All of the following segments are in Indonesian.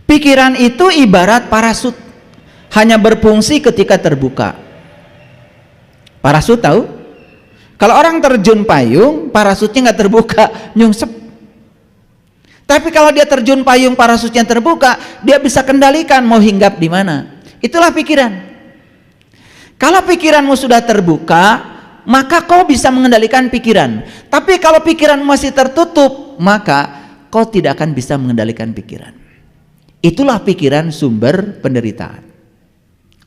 Pikiran itu ibarat parasut, hanya berfungsi ketika terbuka. Parasut tahu? Kalau orang terjun payung, parasutnya nggak terbuka, nyungsep. Tapi kalau dia terjun payung, parasutnya terbuka, dia bisa kendalikan mau hinggap di mana. Itulah pikiran. Kalau pikiranmu sudah terbuka, maka kau bisa mengendalikan pikiran. Tapi kalau pikiran masih tertutup, maka kau tidak akan bisa mengendalikan pikiran. Itulah pikiran sumber penderitaan.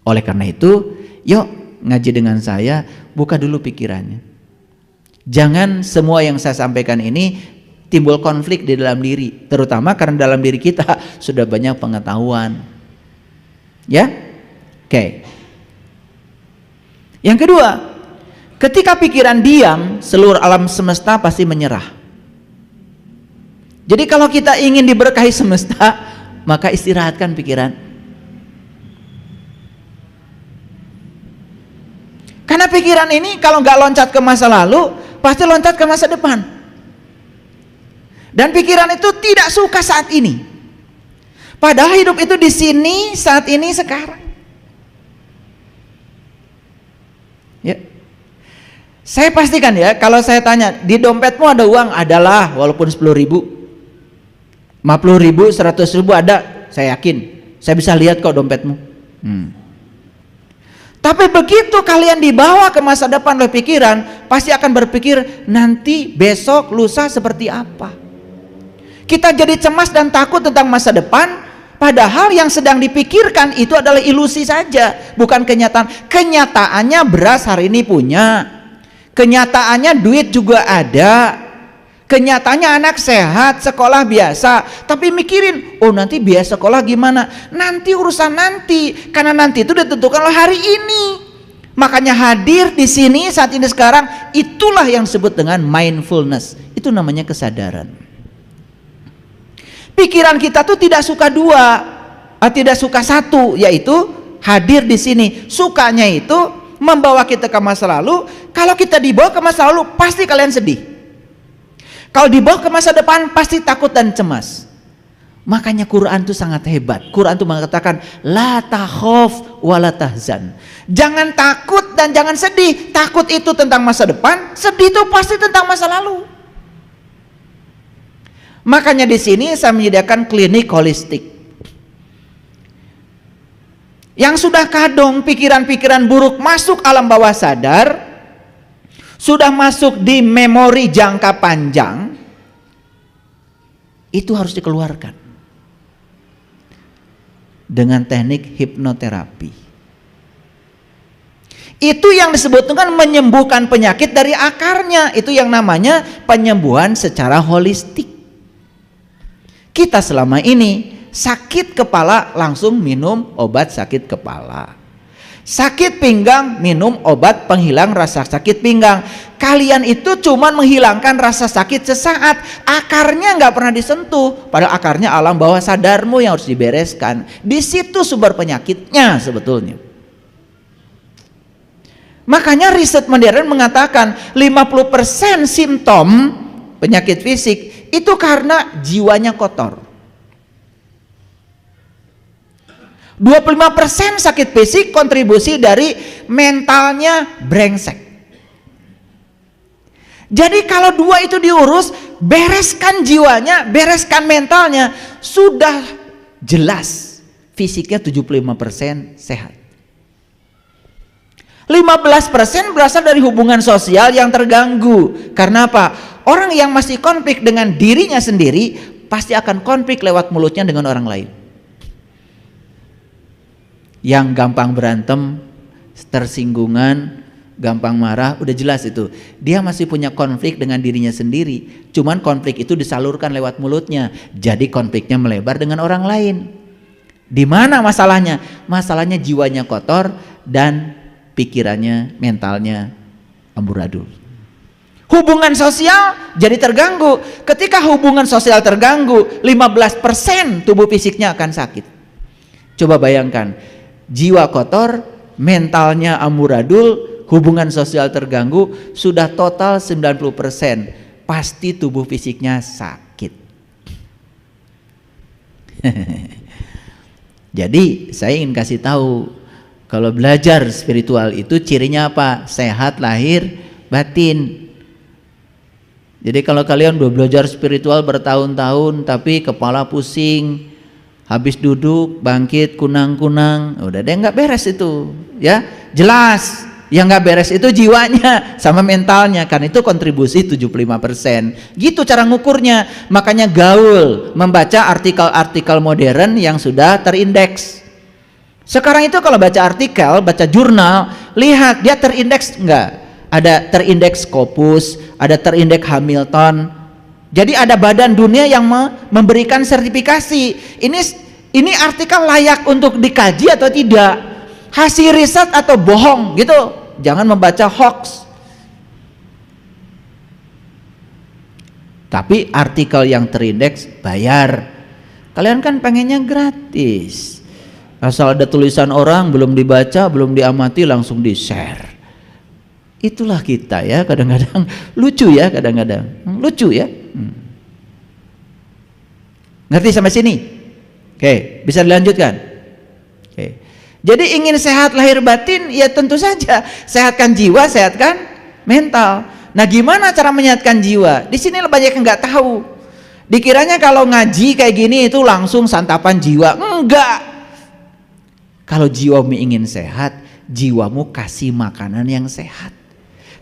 Oleh karena itu, yuk ngaji dengan saya, buka dulu pikirannya. Jangan semua yang saya sampaikan ini timbul konflik di dalam diri, terutama karena dalam diri kita sudah banyak pengetahuan. Ya? Oke. Yang kedua, ketika pikiran diam, seluruh alam semesta pasti menyerah. Jadi kalau kita ingin diberkahi semesta, maka istirahatkan pikiran. Karena pikiran ini kalau nggak loncat ke masa lalu, pasti loncat ke masa depan. Dan pikiran itu tidak suka saat ini. Padahal hidup itu di sini, saat ini, sekarang. Ya. Saya pastikan ya, kalau saya tanya, di dompetmu ada uang? Adalah, walaupun 10.000, 50.000, 100.000 ada, saya yakin. Saya bisa lihat kok dompetmu. Tapi begitu kalian dibawa ke masa depan oleh pikiran, pasti akan berpikir nanti, besok, lusa seperti apa. Kita jadi cemas dan takut tentang masa depan, padahal yang sedang dipikirkan itu adalah ilusi saja, bukan kenyataan. Kenyataannya beras hari ini punya, kenyataannya duit juga ada, kenyataannya anak sehat, sekolah biasa. Tapi mikirin, oh nanti biaya sekolah gimana? Nanti urusan nanti, karena nanti itu ditentukan oleh hari ini. Makanya hadir di sini saat ini sekarang, itulah yang disebut dengan mindfulness. Itu namanya kesadaran. Pikiran kita tuh tidak suka dua, tidak suka satu, yaitu hadir di sini. Sukanya itu membawa kita ke masa lalu. Kalau kita dibawa ke masa lalu, pasti kalian sedih. Kalau dibawa ke masa depan, pasti takut dan cemas. Makanya Quran itu sangat hebat. Quran itu mengatakan la takhaf wa la tahzan. Jangan takut dan jangan sedih. Takut itu tentang masa depan, sedih itu pasti tentang masa lalu. Makanya di sini saya menyediakan klinik holistik. Yang sudah kadung pikiran-pikiran buruk masuk alam bawah sadar, sudah masuk di memori jangka panjang, itu harus dikeluarkan dengan teknik hipnoterapi. Itu yang disebut dengan menyembuhkan penyakit dari akarnya. Itu yang namanya penyembuhan secara holistik. Kita selama ini sakit kepala langsung minum obat sakit kepala, sakit pinggang minum obat penghilang rasa sakit pinggang. Kalian itu cuma menghilangkan rasa sakit sesaat, akarnya nggak pernah disentuh. Padahal akarnya alam bawah sadarmu yang harus dibereskan. Di situ sumber penyakitnya sebetulnya. Makanya riset modern mengatakan 50% simptom penyakit fisik itu karena jiwanya kotor. 25% sakit fisik kontribusi dari mentalnya brengsek. Jadi kalau dua itu diurus, bereskan jiwanya, bereskan mentalnya, sudah jelas fisiknya 75% sehat. 15% berasal dari hubungan sosial yang terganggu. Karena apa? Orang yang masih konflik dengan dirinya sendiri pasti akan konflik lewat mulutnya dengan orang lain. Yang gampang berantem, tersinggungan, gampang marah, udah jelas itu. Dia masih punya konflik dengan dirinya sendiri. Cuman konflik itu disalurkan lewat mulutnya. Jadi konfliknya melebar dengan orang lain. Di mana masalahnya? Masalahnya jiwanya kotor dan pikirannya, mentalnya amburadul. Hubungan sosial jadi terganggu. Ketika hubungan sosial terganggu, 15% tubuh fisiknya akan sakit. Coba bayangkan, jiwa kotor, mentalnya amburadul, hubungan sosial terganggu, sudah total 90%. Pasti tubuh fisiknya sakit. Jadi saya ingin kasih tahu, kalau belajar spiritual itu cirinya apa? Sehat lahir batin. Jadi kalau kalian udah belajar spiritual bertahun-tahun tapi kepala pusing, habis duduk bangkit kunang-kunang, udah deh nggak beres itu, ya jelas. Yang nggak beres itu jiwanya sama mentalnya, kan itu kontribusi 75%. Gitu cara ngukurnya. Makanya gaul membaca artikel-artikel modern yang sudah terindeks. Sekarang itu kalau baca artikel, baca jurnal, lihat dia terindeks enggak? Ada terindeks Scopus, ada terindeks Hamilton. Jadi ada badan dunia yang memberikan sertifikasi. Ini artikel layak untuk dikaji atau tidak? Hasil riset atau bohong gitu. Jangan membaca hoax. Tapi artikel yang terindeks bayar. Kalian kan pengennya gratis. Asal ada tulisan orang belum dibaca, belum diamati langsung di-share. Itulah kita ya, kadang-kadang lucu ya, kadang-kadang lucu ya. Ngerti sampai sini? Oke, bisa dilanjutkan? Oke. Jadi ingin sehat lahir batin, ya tentu saja sehatkan jiwa, sehatkan mental. Nah, gimana cara menyehatkan jiwa? Di sini banyak yang nggak tahu. Dikiranya kalau ngaji kayak gini itu langsung santapan jiwa. Enggak. Kalau jiwamu ingin sehat, jiwamu kasih makanan yang sehat.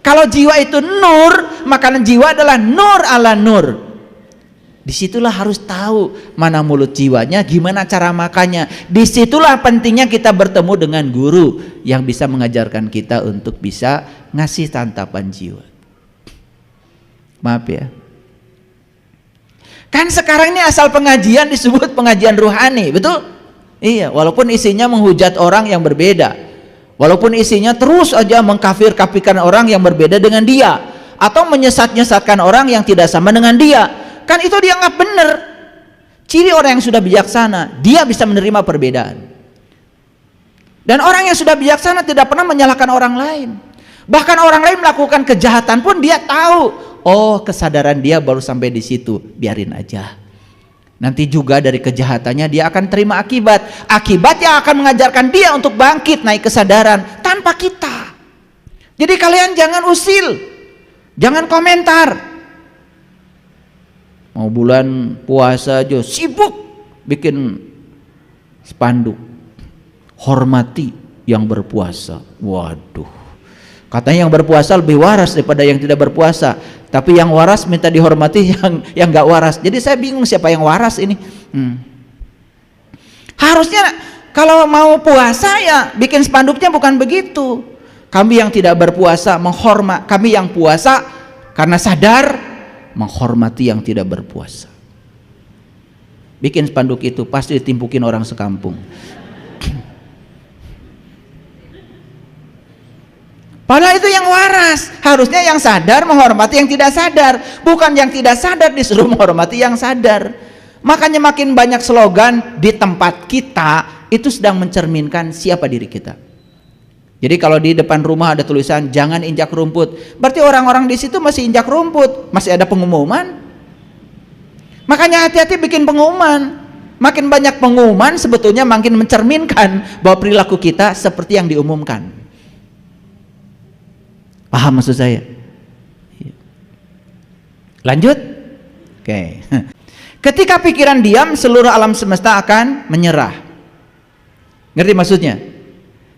Kalau jiwa itu nur, makanan jiwa adalah nur ala nur. Disitulah harus tahu mana mulut jiwanya, gimana cara makannya. Disitulah pentingnya kita bertemu dengan guru yang bisa mengajarkan kita untuk bisa ngasih santapan jiwa. Maaf ya. Kan sekarang ini asal pengajian disebut pengajian ruhani, betul? Iya, walaupun isinya menghujat orang yang berbeda. Walaupun isinya terus aja mengkafir-kafirkan orang yang berbeda dengan dia, atau menyesat-nyesatkan orang yang tidak sama dengan dia. Kan itu dianggap benar. Ciri orang yang sudah bijaksana, dia bisa menerima perbedaan. Dan orang yang sudah bijaksana tidak pernah menyalahkan orang lain. Bahkan orang lain melakukan kejahatan pun dia tahu, oh kesadaran dia baru sampai di situ, biarin aja. Nanti juga dari kejahatannya dia akan terima akibat. Akibat yang akan mengajarkan dia untuk bangkit naik kesadaran tanpa kita. Jadi kalian jangan usil, jangan komentar. Mau bulan puasa aja sibuk bikin spanduk, hormati yang berpuasa. Waduh, katanya yang berpuasa lebih waras daripada yang tidak berpuasa, tapi yang waras minta dihormati yang nggak waras. Jadi saya bingung siapa yang waras ini. Harusnya kalau mau puasa ya bikin spanduknya bukan begitu. Kami yang tidak berpuasa menghormat, kami yang puasa karena sadar menghormati yang tidak berpuasa. Bikin spanduk itu pasti ditimpukin orang sekampung. Padahal itu yang waras. Harusnya yang sadar menghormati yang tidak sadar, bukan yang tidak sadar disuruh menghormati yang sadar. Makanya makin banyak slogan di tempat kita itu sedang mencerminkan siapa diri kita. Jadi kalau di depan rumah ada tulisan jangan injak rumput, berarti orang-orang di situ masih injak rumput, masih ada pengumuman. Makanya hati-hati bikin pengumuman. Makin banyak pengumuman sebetulnya makin mencerminkan bahwa perilaku kita seperti yang diumumkan. Paham maksud saya? Lanjut? Oke. Ketika pikiran diam, seluruh alam semesta akan menyerah. Ngerti maksudnya?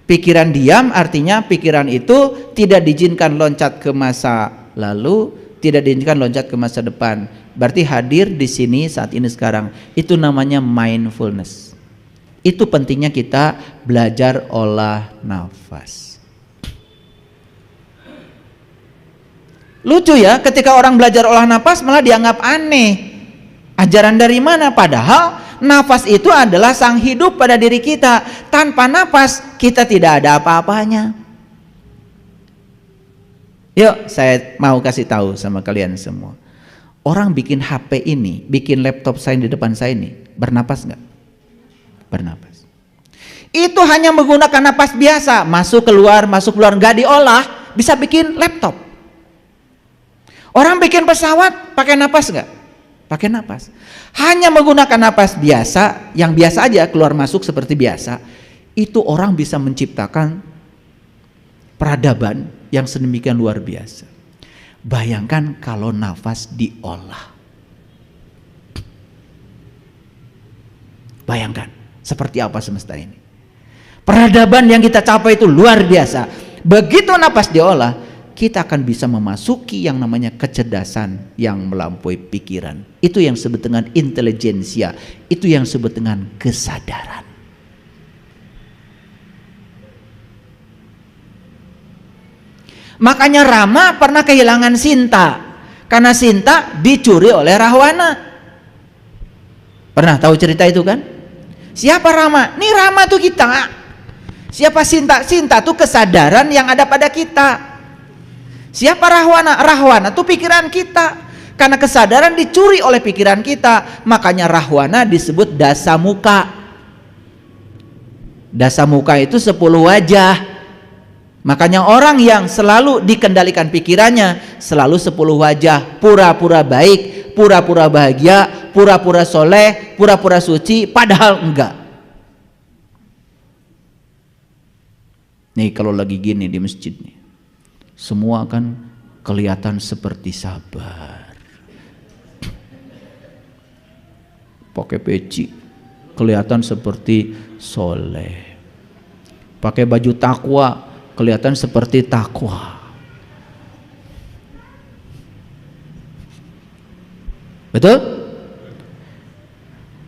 Pikiran diam artinya pikiran itu tidak diizinkan loncat ke masa lalu, tidak diizinkan loncat ke masa depan. Berarti hadir di sini saat ini sekarang. Itu namanya mindfulness. Itu pentingnya kita belajar olah nafas. Lucu ya, ketika orang belajar olah nafas malah dianggap aneh. Ajaran dari mana? Padahal nafas itu adalah sang hidup pada diri kita. Tanpa nafas kita tidak ada apa-apanya. Yuk saya mau kasih tahu sama kalian semua. Orang bikin HP ini, bikin laptop saya di depan saya ini, bernapas nggak? Bernapas. Itu hanya menggunakan napas biasa, masuk keluar, nggak diolah, bisa bikin laptop. Orang bikin pesawat pakai napas nggak? pakai napas. Hanya menggunakan napas biasa, yang biasa aja keluar masuk seperti biasa, itu orang bisa menciptakan peradaban yang sedemikian luar biasa. Bayangkan kalau nafas diolah. Bayangkan seperti apa semesta ini. Peradaban yang kita capai itu luar biasa. Begitu napas diolah, kita akan bisa memasuki yang namanya kecerdasan yang melampaui pikiran. Itu yang disebut dengan intelijensia, itu yang disebut dengan kesadaran. Makanya Rama pernah kehilangan Sinta, karena Sinta dicuri oleh Rahwana. Pernah tahu cerita itu kan? Siapa Rama? Nih Rama tuh kita. Siapa Sinta? Sinta tuh kesadaran yang ada pada kita. Siapa Rahwana? Rahwana tuh pikiran kita. Karena kesadaran dicuri oleh pikiran kita, makanya Rahwana disebut Dasamuka. Dasamuka itu 10 wajah. Makanya orang yang selalu dikendalikan pikirannya selalu 10 wajah, pura-pura baik, pura-pura bahagia, pura-pura soleh, pura-pura suci, padahal enggak. Nih kalau lagi gini di masjid nih, semua kan kelihatan seperti sabar, pakai peci kelihatan seperti soleh, pakai baju takwa kelihatan seperti takwa. Betul?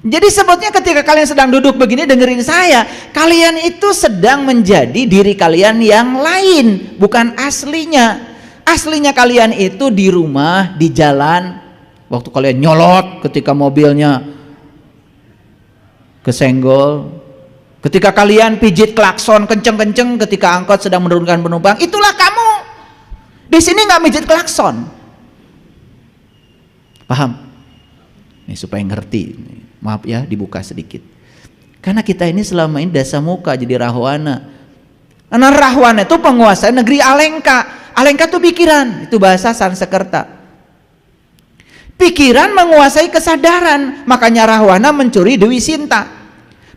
Jadi sebetulnya ketika kalian sedang duduk begini dengerin saya, kalian itu sedang menjadi diri kalian yang lain, bukan aslinya. Aslinya kalian itu di rumah, di jalan, waktu kalian nyolot ketika mobilnya kesenggol, ketika kalian pijit klakson kenceng-kenceng ketika angkot sedang menurunkan penumpang, itulah kamu. Di sini nggak pijit klakson. Paham? Nih supaya ngerti. Maaf ya, dibuka sedikit. Karena kita ini selama ini Dasamuka jadi Rahwana. Karena Rahwana itu penguasa negeri Alengka. Alengka itu pikiran, itu bahasa Sanskerta. Pikiran menguasai kesadaran, makanya Rahwana mencuri Dewi Sinta.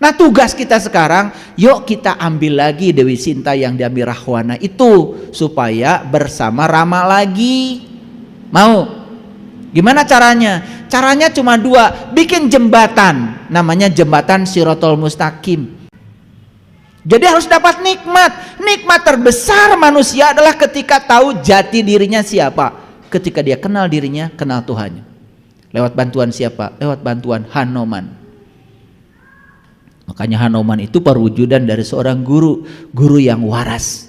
Nah tugas kita sekarang, yuk kita ambil lagi Dewi Sinta yang diambil Rahwana itu, supaya bersama Rama lagi. Mau? Gimana caranya? Caranya cuma 2, bikin jembatan, namanya jembatan Shirotol Mustaqim. Jadi harus dapat nikmat. Nikmat terbesar manusia adalah ketika tahu jati dirinya siapa. Ketika dia kenal dirinya, kenal Tuhannya. Lewat bantuan siapa? Lewat bantuan Hanuman. Makanya Hanuman itu perwujudan dari seorang guru, guru yang waras.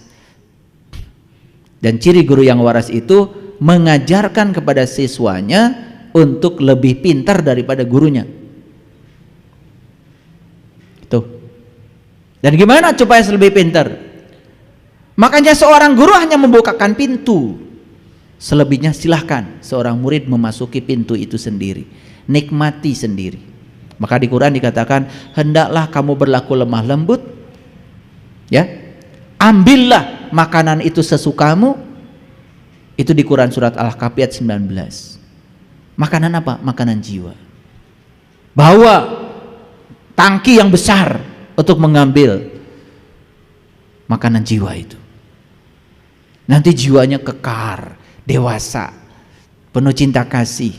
Dan ciri guru yang waras itu mengajarkan kepada siswanya untuk lebih pintar daripada gurunya. Tuh. Dan gimana supaya lebih pintar? Makanya seorang guru hanya membukakan pintu. Selebihnya silahkan seorang murid memasuki pintu itu sendiri, nikmati sendiri. Maka di Quran dikatakan, hendaklah kamu berlaku lemah lembut, ya, ambillah makanan itu sesukamu. Itu di Quran surat Al-Kahf ayat 19. Makanan apa? Makanan jiwa. Bawa tangki yang besar untuk mengambil makanan jiwa itu. Nanti jiwanya kekar, dewasa, penuh cinta kasih,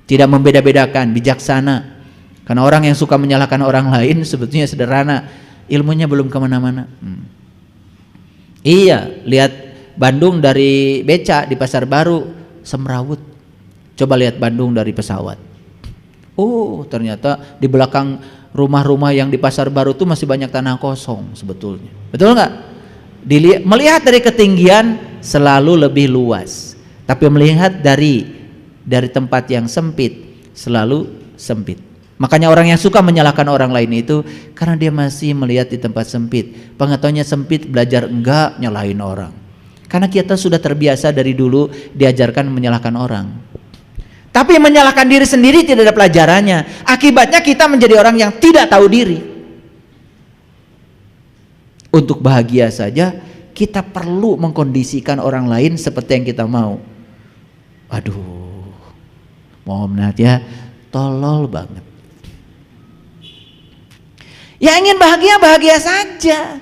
tidak membeda-bedakan, bijaksana. Karena orang yang suka menyalahkan orang lain sebetulnya sederhana, ilmunya belum kemana-mana. Iya, lihat Bandung dari beca di Pasar Baru semrawut. Coba lihat Bandung dari pesawat. Oh, ternyata di belakang rumah-rumah yang di Pasar Baru itu masih banyak tanah kosong sebetulnya. Betul nggak? Melihat dari ketinggian selalu lebih luas, tapi melihat dari tempat yang sempit selalu sempit. Makanya orang yang suka menyalahkan orang lain itu karena dia masih melihat di tempat sempit. Pengetahuannya sempit, belajar enggak, nyalahin orang. Karena kita sudah terbiasa dari dulu diajarkan menyalahkan orang. Tapi menyalahkan diri sendiri tidak ada pelajarannya. Akibatnya kita menjadi orang yang tidak tahu diri. Untuk bahagia saja kita perlu mengkondisikan orang lain seperti yang kita mau. Aduh, Mohon maaf ya, tolol banget. Ya ingin bahagia, bahagia saja.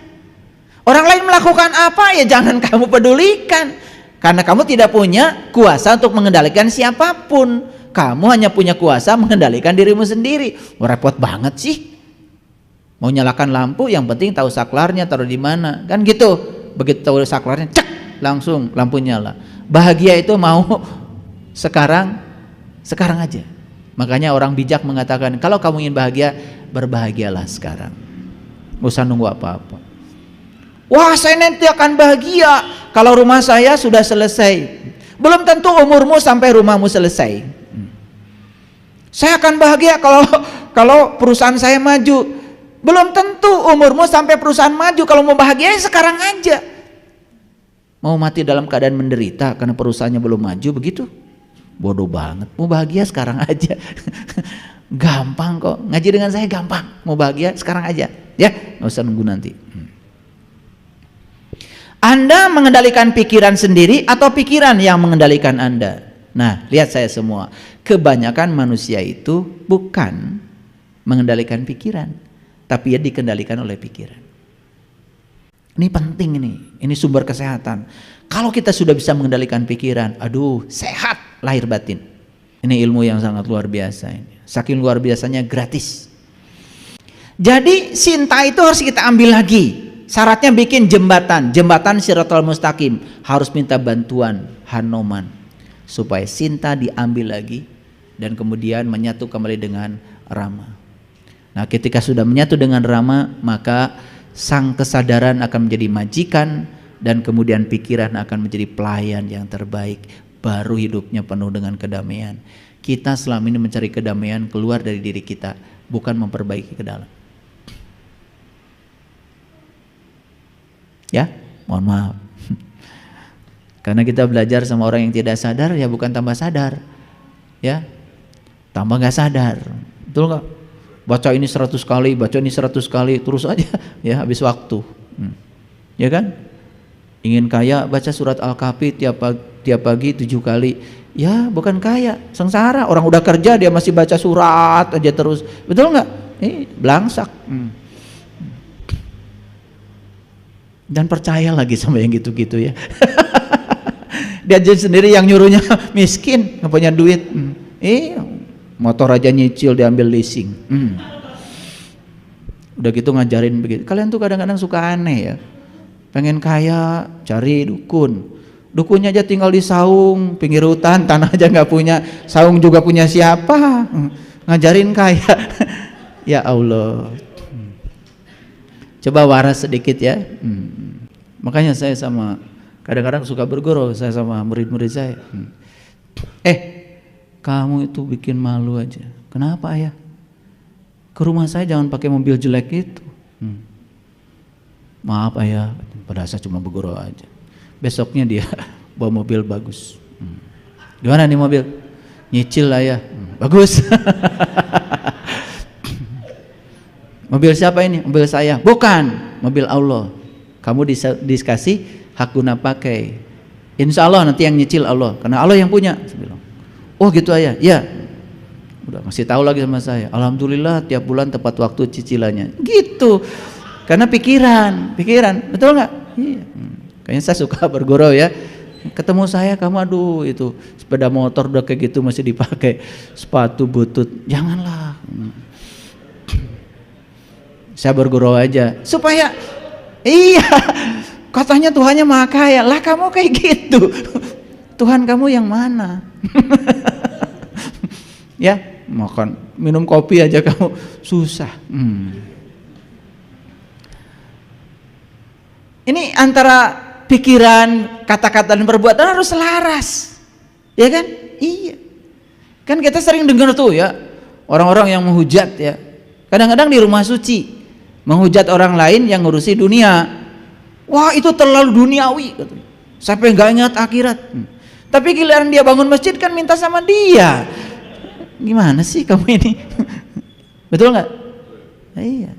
Orang lain melakukan apa ya jangan kamu pedulikan. Karena kamu tidak punya kuasa untuk mengendalikan siapapun. Kamu hanya punya kuasa mengendalikan dirimu sendiri. Repot banget sih. Mau nyalakan lampu yang penting tahu saklarnya taruh di mana. Kan gitu. Begitu tahu saklarnya cek langsung lampu nyala. Bahagia itu mau sekarang aja. Makanya orang bijak mengatakan kalau kamu ingin bahagia, berbahagialah sekarang. Nggak usah nunggu apa-apa. Wah, saya nanti akan bahagia kalau rumah saya sudah selesai. Belum tentu umurmu sampai rumahmu selesai. Saya akan bahagia kalau perusahaan saya maju. Belum tentu umurmu sampai perusahaan maju. Kalau mau bahagia sekarang aja. Mau mati dalam keadaan menderita karena perusahaannya belum maju begitu? Bodoh banget. Mau bahagia sekarang aja. Gampang kok. Ngaji dengan saya gampang. Mau bahagia sekarang aja. Ya, nggak usah nunggu nanti. Anda mengendalikan pikiran sendiri atau pikiran yang mengendalikan Anda? Nah, lihat saya semua. Kebanyakan manusia itu bukan mengendalikan pikiran, tapi ya dikendalikan oleh pikiran. Ini penting ini sumber kesehatan. Kalau kita sudah bisa mengendalikan pikiran, aduh, sehat lahir batin. Ini ilmu yang sangat luar biasa ini. Saking luar biasanya gratis. Jadi cinta itu harus kita ambil lagi. Syaratnya bikin jembatan Shiratal Mustaqim, harus minta bantuan Hanoman supaya cinta diambil lagi dan kemudian menyatu kembali dengan Rama. Nah, ketika sudah menyatu dengan Rama, maka sang kesadaran akan menjadi majikan dan kemudian pikiran akan menjadi pelayan yang terbaik, baru hidupnya penuh dengan kedamaian. Kita selama ini mencari kedamaian keluar dari diri kita, bukan memperbaiki ke dalam. Ya, mohon maaf. Karena kita belajar sama orang yang tidak sadar, ya bukan tambah sadar, ya tambah nggak sadar, betul nggak? Baca ini 100 kali, baca ini 100 kali, terus aja, ya habis waktu, ya kan? Ingin kaya, baca surat Al-Kahfi tiap pagi 7 kali, ya bukan kaya, sengsara. Orang udah kerja dia masih baca surat aja terus, betul nggak? Belangsak. Dan percaya lagi sama yang gitu-gitu ya. Dia jadi sendiri yang nyuruhnya miskin, nggak punya duit. Motor aja nyicil diambil leasing. Udah gitu ngajarin begitu. Kalian tuh kadang-kadang suka aneh ya. Pengen kaya, cari dukun. Dukunnya aja tinggal di saung, pinggir hutan, tanah aja nggak punya, saung juga punya siapa? Ngajarin kaya. Ya Allah. Coba waras sedikit ya. Makanya saya sama kadang-kadang suka bergurau saya sama murid-murid saya. Kamu itu bikin malu aja. Kenapa ayah? Ke rumah saya jangan pakai mobil jelek itu. Maaf ayah, padahal saya cuma bergurau aja. Besoknya dia bawa mobil bagus. Gimana nih mobil? Nyicil ayah. Bagus. Mobil siapa ini? Mobil saya. Bukan, mobil Allah. Kamu dikasih hak guna pakai. Insya Allah nanti yang nyicil Allah, karena Allah yang punya. Saya bilang, oh gitu ayah. Ya. Udah masih tahu lagi sama saya. Alhamdulillah tiap bulan tepat waktu cicilannya. Gitu. Karena pikiran, betul nggak? Iya. Kayaknya saya suka bergurau ya. Ketemu saya, kamu aduh itu sepeda motor udah kayak gitu masih dipakai, sepatu butut, janganlah. Saya bergurau aja supaya katanya Tuhannya maha kaya lah, kamu kayak gitu. Tuhan kamu yang mana? Ya, makan minum kopi aja kamu susah. Ini antara pikiran, kata-kata dan perbuatan harus selaras, ya kan? Iya, kan kita sering dengar tuh ya orang-orang yang menghujat ya, kadang-kadang di rumah suci menghujat orang lain yang ngurusi dunia. Wah itu terlalu duniawi, sampai nggak ingat akhirat. Tapi giliran dia bangun masjid kan minta sama dia. Gimana sih kamu ini? Betul nggak? Iya.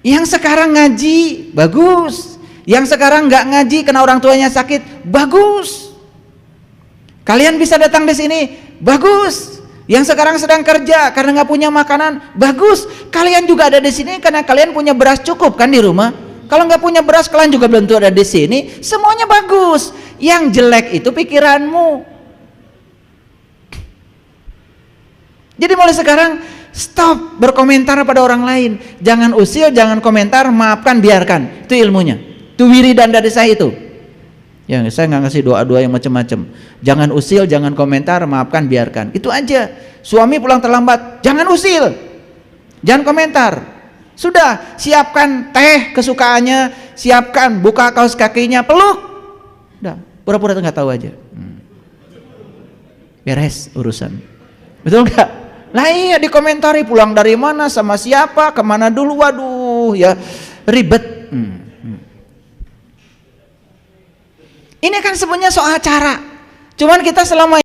Yang sekarang ngaji bagus, yang sekarang nggak ngaji kena orang tuanya sakit bagus. Kalian bisa datang di sini bagus. Yang sekarang sedang kerja karena nggak punya makanan, bagus. Kalian juga ada di sini karena kalian punya beras cukup kan di rumah. Kalau nggak punya beras, kalian juga belum tentu ada di sini. Semuanya bagus. Yang jelek itu pikiranmu. Jadi mulai sekarang stop berkomentar pada orang lain. Jangan usil, jangan komentar, maafkan, biarkan. Itu ilmunya. Itu wiridan dari saya itu. Ya, saya nggak ngasih doa-doa yang macam-macam. Jangan usil, jangan komentar, maafkan, biarkan. Itu aja. Suami pulang terlambat, jangan usil, jangan komentar. Sudah, siapkan teh kesukaannya, siapkan buka kaos kakinya, peluk. Udah, pura-pura nggak tahu aja. Beres urusan. Betul nggak? Lah iya, dikomentari pulang dari mana, sama siapa, kemana dulu, waduh, ya ribet. Ini kan sebenarnya soal cara. Cuman kita selama